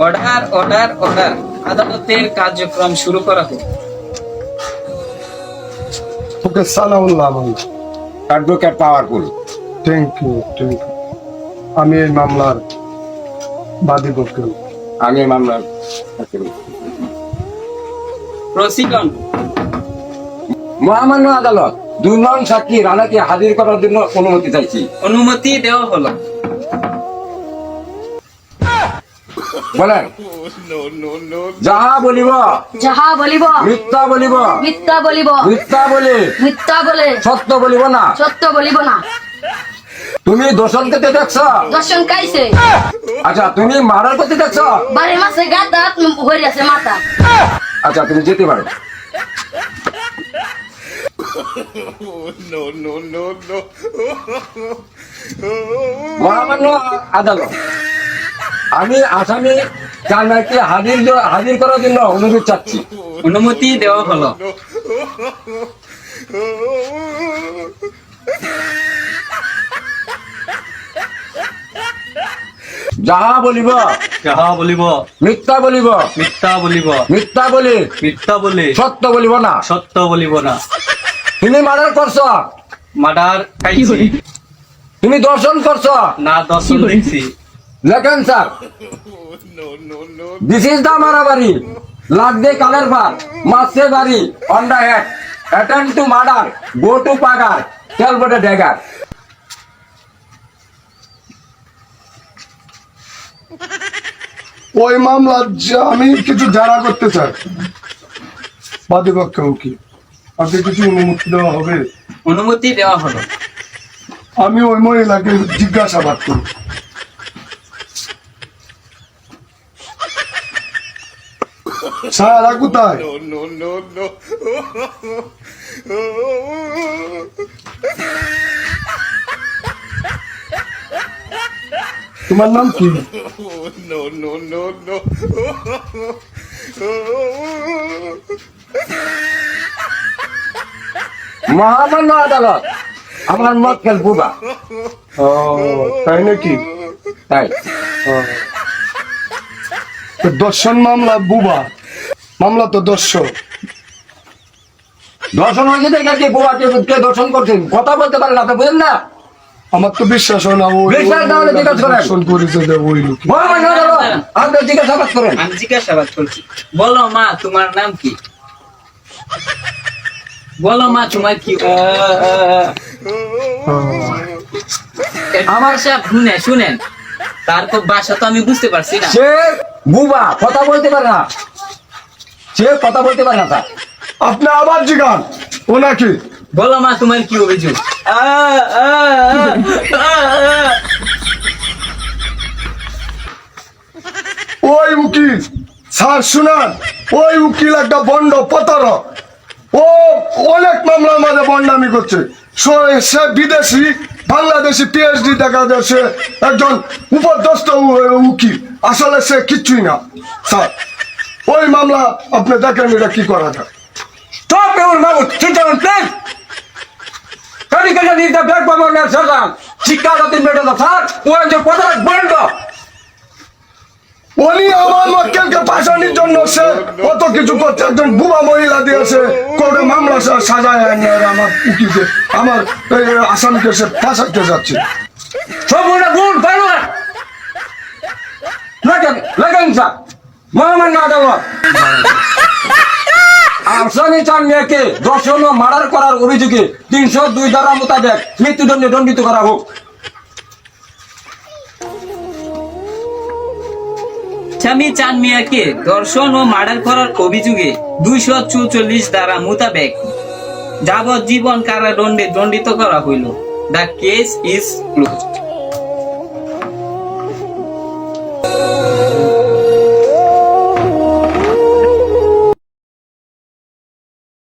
Order order order, আদালতের কার্যক্রম শুরু করা হোক। ওকে সানাউল্লাহ মামলা। Advocate powerful. Thank you. আমি এই মামলার বাদী পক্ষ। আমি এই মামলার প্রসিকিউশন। মহামান্য আদালত, 2 নং সাক্ষী রানাকে হাজির করার জন্য অনুমতি চাইছি। অনুমতি দেওয়া হলো। বলেন। যাহা বলিব যাহা বলিব মিথ্যা বলিব, মিথ্যা বলিব, মিথ্যা বলে মিথ্যা বলে সত্য বলিব না। সত্য বলিব না। তুমি দর্শন করতে দেখছ? দর্শন কাইছে আচ্ছা, তুমি মারার করতে দেখছ? বাড়ির মাসে গাদা হয়ে আছে মাথা। আচ্ছা, তুমি যেতে পারো। মহামান্য আদালত, আমি আসামি জামাইকে হাজির করার জন্য অনুরোধ চাচ্ছি। অনুমতি দেওয়া হলো। যাহা বলিব যাহা বলিব মিথ্যা বলিব, মিথ্যা বলিব, মিথ্যা বলে মিথ্যা বলে সত্য বলিব না। সত্য বলিব না। তুমি মার্ডার করছ? মার্ডার খাইছি তুমি দর্শন করছ? না, দর্শন দেখছি। লেখেন স্যার। দিস ইজ দা মারাবাড়ি, লাগ দে কালার বার, মাসে বাড়ি, on the head, attend to murder, go to পাগার, টেল বটে ড্যাগার। ওই মামলা আমি কিছু জানা করতে চাই। বাদী পক্ষ উকিল, আপনি কিছু অনুমতি দেওয়া হবে? অনুমতি দেওয়া হলো। আমি ওই মহিলাকে জিজ্ঞাসাবাদ করি। সারা কোথায়? তোমার নাম কি? মহামান্য আদালত, আমার মত খেল বুবা। ও, তাই নাকি? তাই তো দর্শন মামলা বুবা মামলা তো দর্শন। দর্শন হয়েছে দেখে কি বুবাকে কে দর্শন করছেন? কথা বলতে পারেন আপনি, বুঝেন না? আমার তো বিশ্বাস হয় না ওই বিশ্বাস না হলে জিজ্ঞাসা করেন। দর্শন করেছে যে ওই লোক। মহামান্য আদালত, আপনি জিজ্ঞাসাবাদ করেন। আমি জিজ্ঞাসাবাদ করছি। বলো মা, তোমার নাম কি? বলো মা, তোমার কি? আমার সাহেব শুনেন, তার তো বাসা তো আমি বুঝতে পারছি না। সে বুবা, কথা বলতে পারে না। সে কথা বলতে পারে না স্যার। আপনি আবার জিগান ও নাকি? বলো মা, তোমার কি অভিযোগ? ওই উকিল স্যার শুনান, ওই উকিল একটা বন্ড প্রতারক। ও অনেক মামলার মাঝে বন্ডামি করছে। সে বিদেশি বাংলাদেশি পিএইচডি দেখা যায়, সে একজন উপদস্থ উকিল, আসলে সে কিচ্ছুই না স্যার। ওই মামলা আপনি দেখেন এটা কি করা যায়। Stop your mouth, sit down, please. Dedication is the backbone of your servant. শিক্ষা জাতির মেয়েটা তো স্যার, ও একজন প্রতারক বন্ড। উনি আমার মক্কেলকে ফাঁসানোর জন্য সে কত কিছু করছে। একজন বুবা মহিলা দিয়েছে কোর্টে মামলা সাজায় আনে, আর আমার উকিলকে, আমার এই আসামিকে সে ফাঁসাতে যাচ্ছে। সম্পূর্ণ ভুল, বানোয়াট। লেখেন স্যার। মহামান্য আদালত, আসামি চান মেয়েকে দর্শন ও মার্ডার করার অভিযোগে 302 ধারা মোতাবেক মৃত্যুদণ্ডে দণ্ডিত করা হোক। স্বামী চান মিয়াকে ধর্ষণ ও মার্ডার করার অভিযোগে 244 ধারা মোতাবেক যাবজ্জীবন কারাদণ্ডে দণ্ডিত করা হইল। The case is closed.